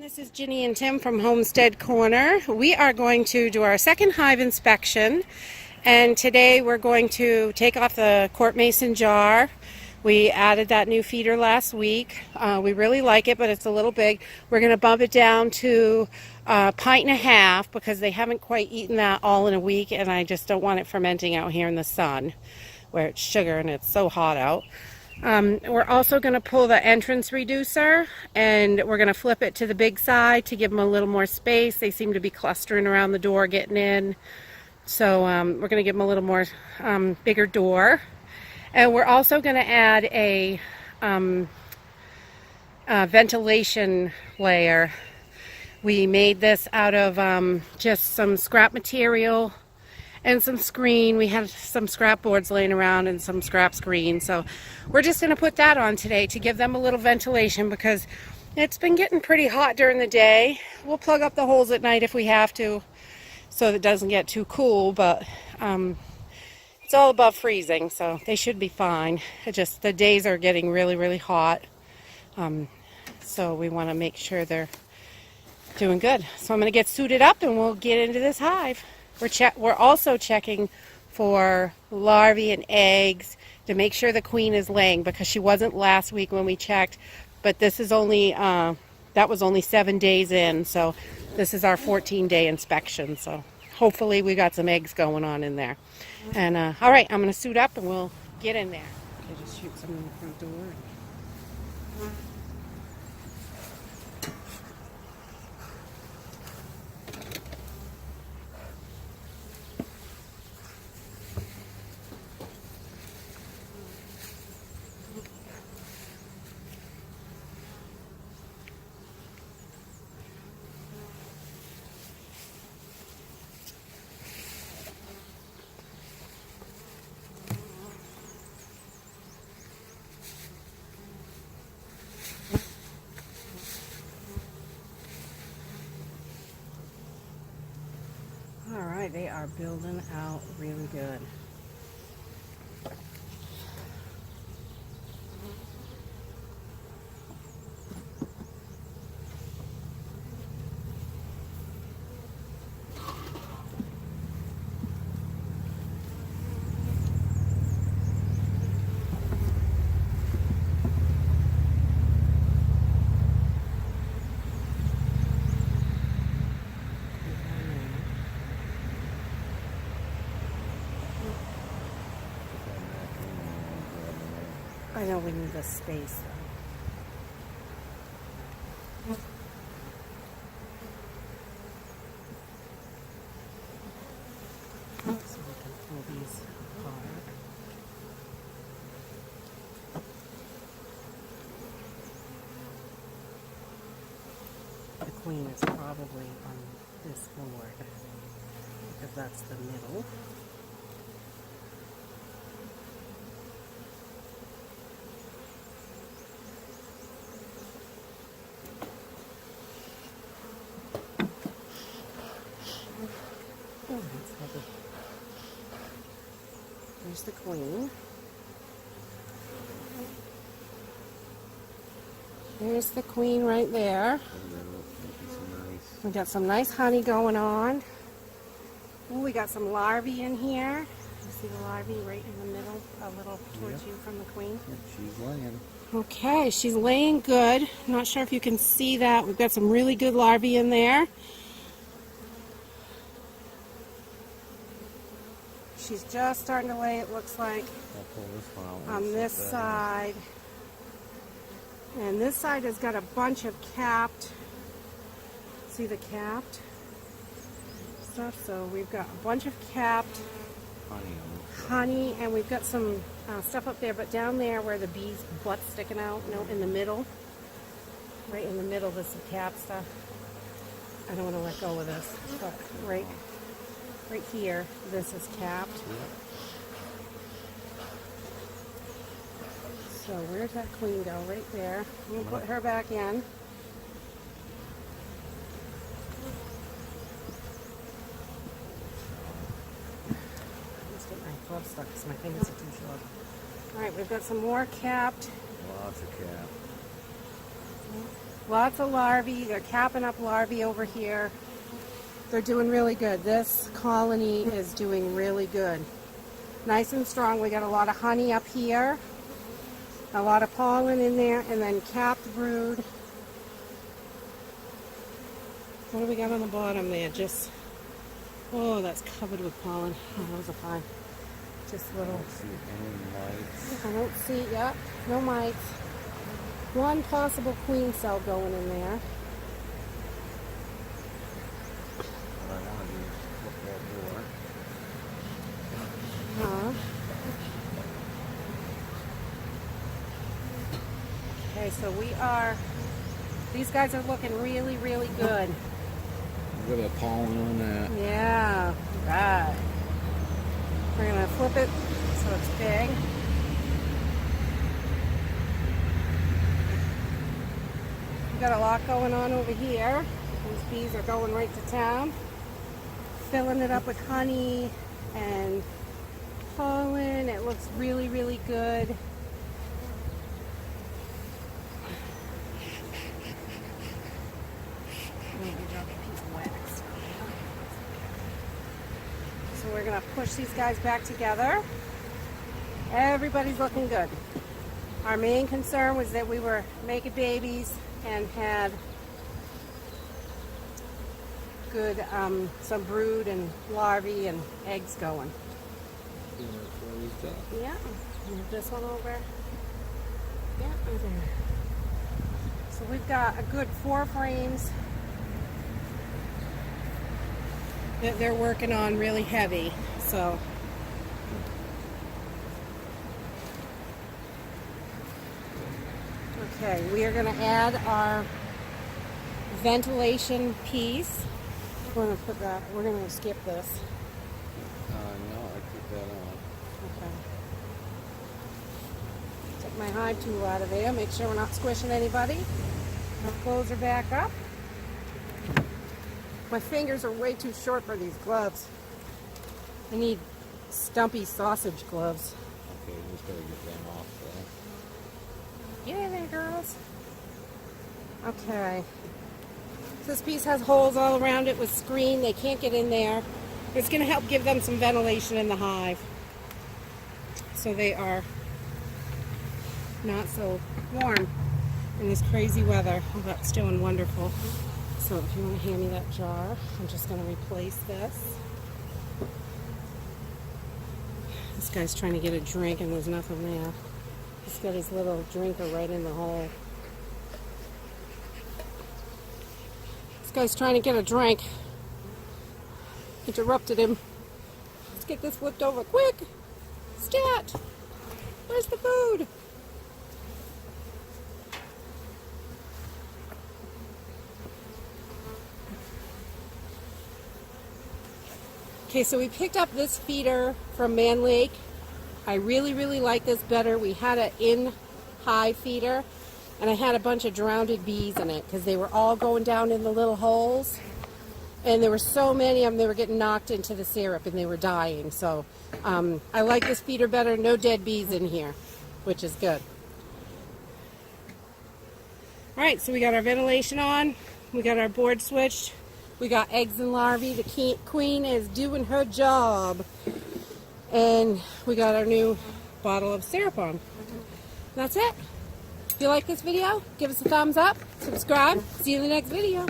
This is Ginny and Tim from Homestead Corner. We are going to do our second hive inspection, and today we're going to take off the quart mason jar. We added that new feeder last week. We really like it, but it's a little big. We're going to bump it down to a pint and a half because they haven't quite eaten that all in a week, and I just don't want it fermenting out here in the sun where it's sugar and it's so hot out. We're also going to pull the entrance reducer, and we're going to flip it to the big side to give them a little more space. They seem to be clustering around the door getting in, so we're going to give them a little more bigger door. And we're also going to add a ventilation layer. We made this out of just some scrap material and some screen. We have some scrap boards laying around and some scrap screen, so we're just going to put that on today to give them a little ventilation because it's been getting pretty hot during the day. We'll plug up the holes at night if we have to so that it doesn't get too cool, but it's all above freezing, so they should be fine. It just the days are getting really hot, so we want to make sure they're doing good. So I'm going to get suited up and we'll get into this hive. We're also checking for larvae and eggs to make sure the queen is laying, because she wasn't last week when we checked, but this is only that was only 7 days in, so this is our 14-day inspection, so hopefully we got some eggs going on in there. And all right, I'm going to suit up and we'll get in there. Okay, just shoot some in the front door. All right, they are building out really good. I know we need the space though. So we can pull these apart. The queen is probably on this board because that's the middle. There's the queen. There's the queen right there. We got some nice honey going on. Oh, we got some larvae in here. You see the larvae right in the middle, a little towards you from the queen? Yep, she's laying. Okay, she's laying good. Not sure if you can see that. We've got some really good larvae in there. She's just starting to lay, it looks like, on this side. And this side has got a bunch of capped, see the capped stuff? So we've got a bunch of capped honey, and we've got some stuff up there, but down there where the bee's butt's sticking out, you know, in the middle, right in the middle, there's some capped stuff. I don't want to let go of this, but right here, this is capped. So where's that queen go? Right there. We'll put her back in. Let's get my glove stuck because my fingers are too short. All right, we've got some more capped. Lots of cap. Lots of larvae. They're capping up larvae over here. They're doing really good. This colony is doing really good. Nice and strong. We got a lot of honey up here. A lot of pollen in there, and then capped brood. What do we got on the bottom there? Just, oh, that's covered with pollen. Oh, those are fine. Just little. I don't see any mites. I don't see, yep, no mites. One possible queen cell going in there. What I want to do is flip that door. Okay, so these guys are looking really, really good. Look at the pollen on that. Yeah, right. We're going to flip it so it's big. We've got a lot going on over here. These bees are going right to town. Filling it up with honey and pollen. It looks really, really good. So we're going to push these guys back together. Everybody's looking good. Our main concern was that we were making babies and had good some brood and larvae and eggs going. Yeah, move this one over. Yeah, over there. So we've got a good 4 frames that they're working on really heavy. So okay, we are going to add our ventilation piece. We're going to put that, we're going to skip this. No, I put that on. Okay. Take my hive tool out of there, make sure we're not squishing anybody. I'll close her back up. My fingers are way too short for these gloves. I need stumpy sausage gloves. Okay, just gotta get them off there. Get in there, girls. Okay. This piece has holes all around it with screen. They can't get in there. It's going to help give them some ventilation in the hive, so they are not so warm in this crazy weather. Oh, that's doing wonderful. So if you want to hand me that jar, I'm just going to replace this. This guy's trying to get a drink and there's nothing there. He's got his little drinker right in the hole. This guy's trying to get a drink. Interrupted him. Let's get this flipped over quick. Stat! Where's the food? Okay, so we picked up this feeder from Man Lake. I really, really like this better. We had an in-hive feeder, and I had a bunch of drowned bees in it because they were all going down in the little holes. And there were so many of them, they were getting knocked into the syrup and they were dying. So I like this feeder better. No dead bees in here, which is good. All right, so we got our ventilation on. We got our board switched. We got eggs and larvae. The queen is doing her job. And we got our new bottle of syrup on. That's it. If you like this video, give us a thumbs up, subscribe. See you in the next video.